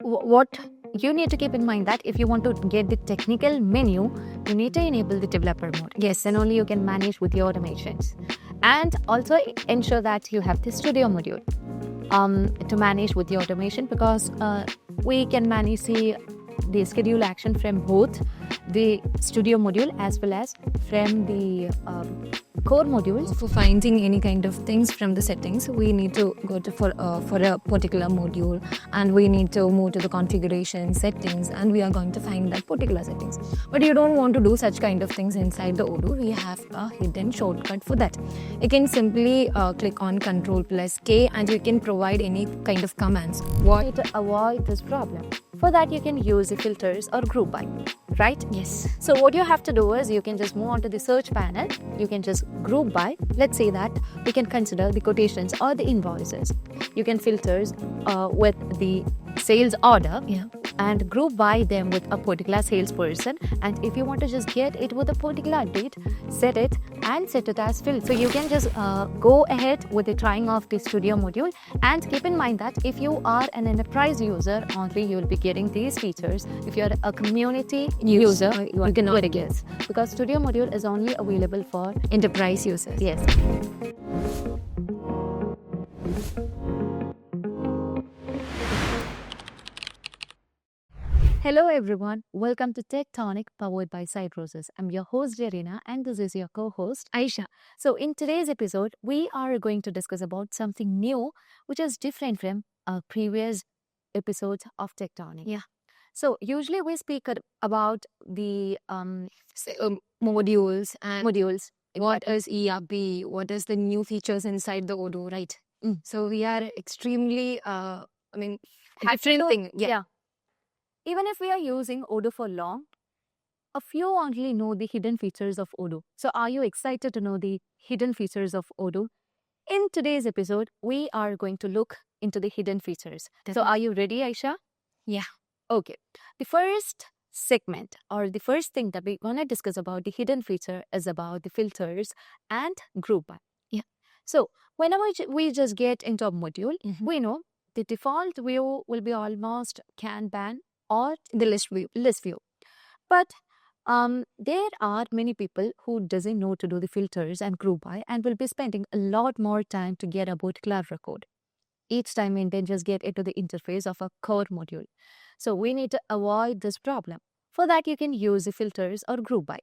What you need to keep in mind that if you want to get the technical menu, you need to enable the developer mode. Yes, then only you can manage with your automations. And also ensure that you have the studio module to manage with the automation, because we can manage the schedule action from both the studio module as well as from the core modules. For finding any kind of things from the settings, we need to go to for a particular module, and we need to move to the configuration settings, and we are going to find that particular settings. But you don't want to do such kind of things inside the Odoo. We have a hidden shortcut for that. You can simply click on Ctrl+K, and you can provide any kind of commands. What to avoid this problem? For that, you can use the filters or group by, right? Yes. So what you have to do is you can just move on to the search panel. You can just group by. Let's say that we can consider the quotations or the invoices. You can filters with the sales order. Yeah. And group by them with a particular salesperson. And if you want to just get it with a particular date, set it and set it as filter. So you can just go ahead with the trying of the studio module, and keep in mind that if you are an enterprise user, only you will be getting these features. If you are a community user, you cannot get it, because studio module is only available for Enterprise users. yes. Hello everyone, welcome to Tech Tonic powered by Cybrosys. I'm your host Jarina, and this is your co-host Aisha. So in today's episode, we are going to discuss about something new which is different from previous episodes of Tech Tonic. Yeah. So usually we speak about the Modules and modules. what is ERP, what is the new features inside the Odoo, right? So we are extremely, different thing. Yeah. Even if we are using Odoo for long, a few only know the hidden features of Odoo. So are you excited to know the hidden features of Odoo? In today's episode, we are going to look into the hidden features. So are you ready, Aisha? Yeah. Okay. The first segment, or the first thing that we're going to discuss about the hidden feature, is about the filters and group by. Yeah. So whenever we just get into a module, Mhm. we know the default view will be almost Kanban or The list view. list view. But there are many people who doesn't know to do the filters and group by, and will be spending a lot more time to get a particular record each time, and then just get into the interface of a core module. So we need to avoid this problem. For that, you can use the filters or group by,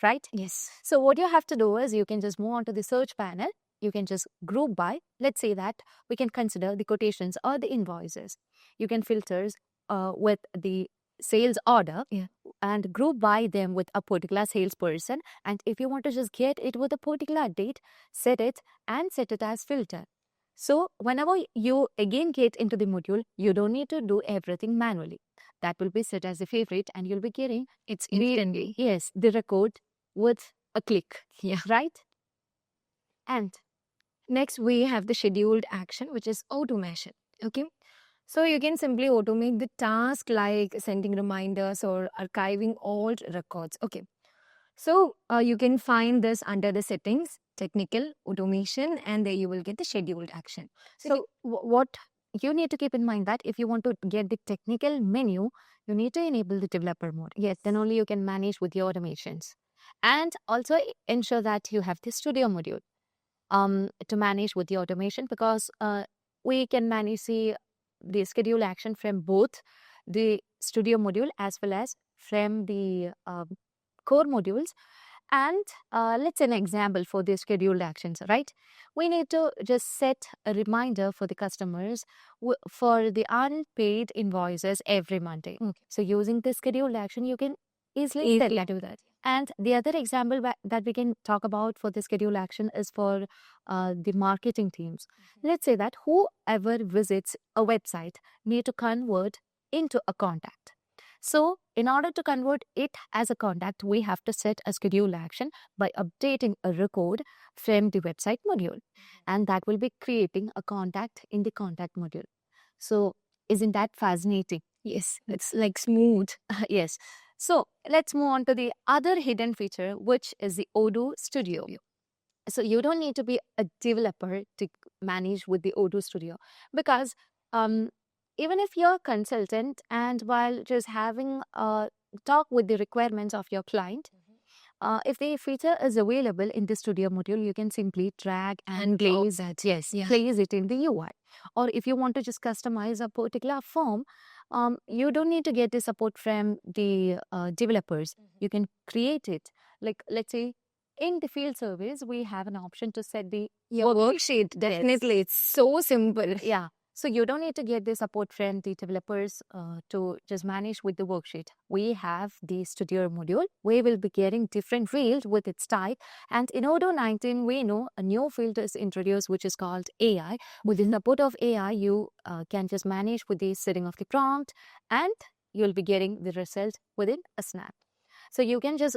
right? Yes. So what you have to do is you can just move on to the search panel. You can just group by. Let's say that we can consider the quotations or the invoices. You can filters with the sales order, Yeah. and group by them with a particular salesperson. And if you want to just get it with a particular date, set it and set it as filter. So whenever you again get into the module, you don't need to do everything manually. That will be set as a favorite, and you'll be getting It's instantly. the record with a click. Yeah. Right? And Next, we have the scheduled action, which is automation. Okay. So you can simply automate the task like sending reminders or archiving old records. Okay. So you can find this under the settings, technical, automation, and there you will get the scheduled action. so what you need to keep in mind that if you want to get the technical menu, you need to enable the developer mode. Yes, then only you can manage with your automations. And also ensure that you have the studio module to manage with the automation, because we can manage the schedule action from both the studio module as well as from the core modules. And let's say an example for the scheduled actions, right? We need to just set a reminder for the customers for the unpaid invoices every Monday. Okay. So using the scheduled action, you can easily do that. and the other example that we can talk about for the schedule action is for the marketing teams. Let's say that whoever visits a website need to convert into a contact. So in order to convert it as a contact, we have to set a schedule action by updating a record from the website module. And that will be creating a contact in the contact module. So isn't that fascinating? Yes, it's like smooth. Yes. So let's move on to the other hidden feature, which is the Odoo Studio. So you don't need to be a developer to manage with the Odoo Studio, because even if you're a consultant and while just having a talk with the requirements of your client, if the feature is available in the studio module, you can simply drag and place that. yes, Yeah. place it in the UI. Or if you want to just customize a particular form, you don't need to get the support from the developers. You can create it. Like, let's say in the field service, we have an option to set the Worksheet, definitely. It's so simple. yeah. So you don't need to get the support from the developers to just manage with the worksheet. We have the studio module. We will be getting different field with its type. And in Odoo 19, we know a new field is introduced, which is called AI. With the support of AI, you can just manage with the setting of the prompt, and you'll be getting the result within a snap. So you can just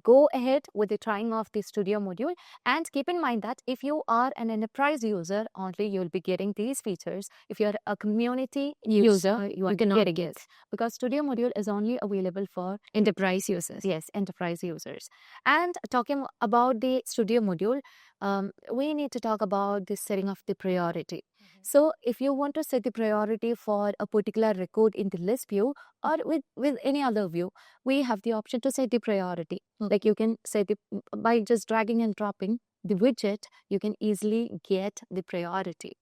go ahead with the trying of the studio module, and keep in mind that if you are an enterprise user, only you'll be getting these features. If you're a community user, you are cannot getting get. it, because studio module is only available for Enterprise users. yes, enterprise users. And talking about the studio module, we need to talk about the setting of the priority. So if you want to set the priority for a particular record in the list view or with any other view, we have the option to set the priority. Like you can set it by just dragging and dropping the widget, you can easily get the priority.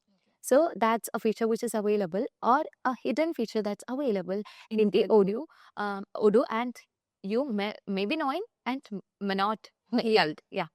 So that's a feature which is available, or a hidden feature that's available in the Odoo, and you may be knowing and may not yield. Yeah.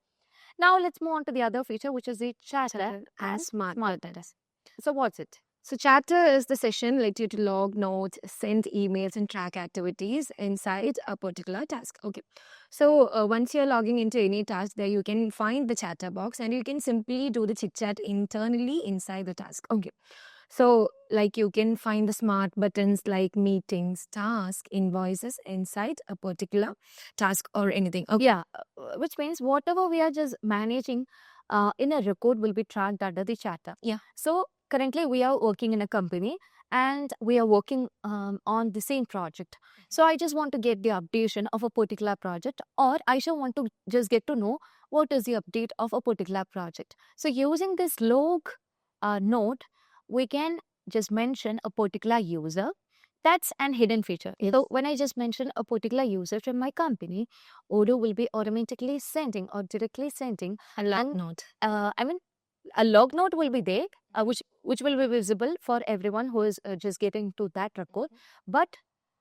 Now let's move on to the other feature, which is the chatter and smart buttons. So what's it? So chatter is the session let you to log notes, send emails, and track activities inside a particular task. Okay. So once you're logging into any task, there you can find the chatter box and you can simply do the chit chat internally inside the task. Okay. So like you can find the smart buttons like meetings, task, invoices inside a particular task or anything. Okay. Yeah, which means whatever we are just managing in a record will be tracked under the chatter. Yeah. So currently we are working in a company and we are working on the same project. So I just want to get the updation of a particular project, or I just want to just get to know what is the update of a particular project. So using this log note, we can just mention a particular user. That's an hidden feature. Yes. So when I just mention a particular user from my company, Odoo will be automatically sending or directly sending A log note. I mean, a log note will be there, which will be visible for everyone who is just getting to that record. But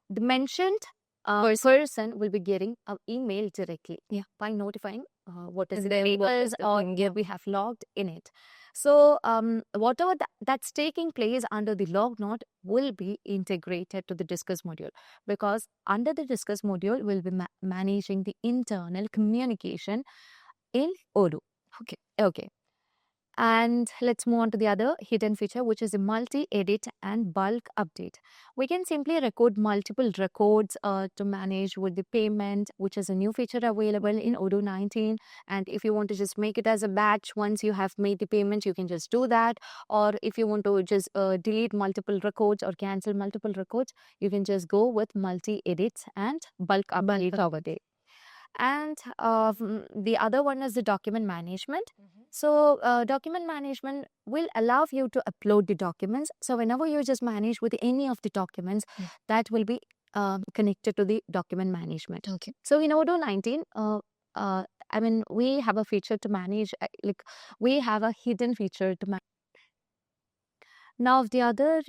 the mentioned person will be getting an email directly, by notifying what is the papers or we have logged in it. So whatever that's taking place under the log note will be integrated to the discuss module, because under the discuss module we'll be managing the internal communication in Odoo. Okay. And let's move on to the other hidden feature, which is a multi-edit and bulk update. We can simply record multiple records to manage with the payment, which is a new feature available in Odoo 19. And if you want to just make it as a batch, once you have made the payment, you can just do that. Or if you want to just delete multiple records or cancel multiple records, you can just go with multi-edits and bulk updates over there. And the other one is the document management. So document management will allow you to upload the documents. So whenever you just manage with any of the documents, that will be connected to the document management. Okay. So in Odoo 19, we have a feature to manage, we have a hidden feature to manage. Now, the other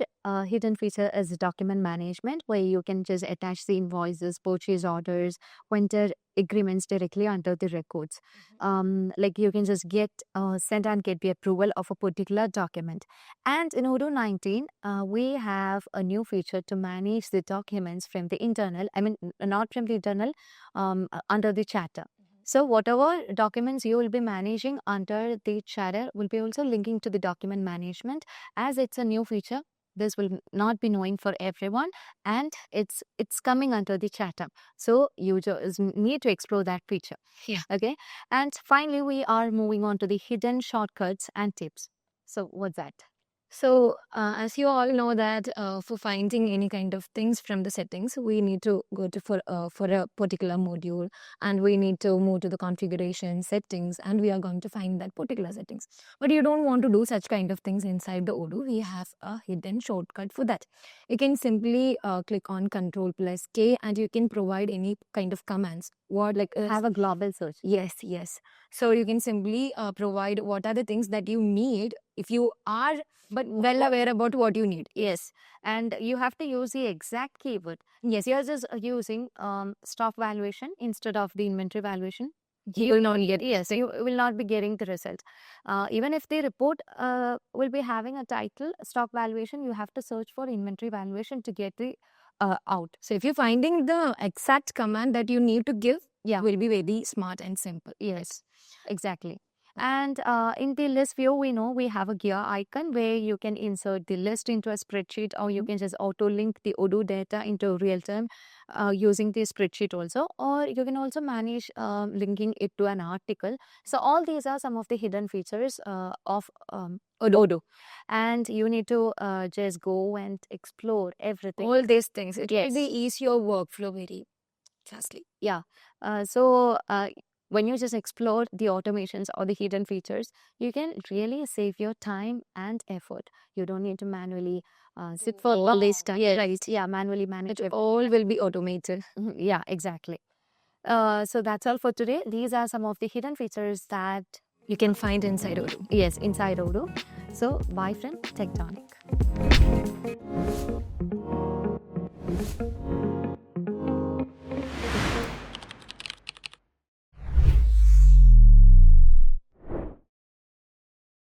hidden feature is the document management, where you can just attach the invoices, purchase orders, vendor agreements directly under the records. Like you can just get send and get the approval of a particular document. And in Odoo 19, we have a new feature to manage the documents from the internal, not from the internal, under the chatter. So whatever documents you will be managing under the chatter will be also linking to the document management. As it's a new feature, this will not be knowing for everyone, and it's coming under the chatter. So you just need to explore that feature. Yeah. Okay. And finally, we are moving on to the hidden shortcuts and tips. So what's that? So, as you all know that for finding any kind of things from the settings, we need to go to for a particular module, and we need to move to the configuration settings, and we are going to find that particular settings. But you don't want to do such kind of things inside the Odoo. We have a hidden shortcut for that. You can simply click on Control plus K, and you can provide any kind of commands. What like Have a global search. yes, yes. So you can simply provide what are the things that you need if you are But well aware about what you need. yes, and you have to use the exact keyword. Yes, You're just using stock valuation instead of the inventory valuation. you will not get. Yes, you will not be getting the result. Even if the report will be having a title stock valuation, you have to search for inventory valuation to get the out. So if you're finding the exact command that you need to give, Yeah. will be very smart and simple. Yes, exactly. And in the list view, we know we have a gear icon where you can insert the list into a spreadsheet, or you can just auto link the Odoo data into real time using the spreadsheet also, or you can also manage linking it to an article. So all these are some of the hidden features of Odoo, and you need to just go and explore everything. All these things, it Yes. will ease your workflow very fastly. Yeah. So when you just explore the automations or the hidden features, you can really save your time and effort. You don't need to manually sit for all this time. Yeah, Right. Yeah, manually manage it all will be automated. Yeah, exactly. So that's all for today. These are some of the hidden features that You can find inside Odoo. yes, inside Odoo. So bye from Tech Tonic.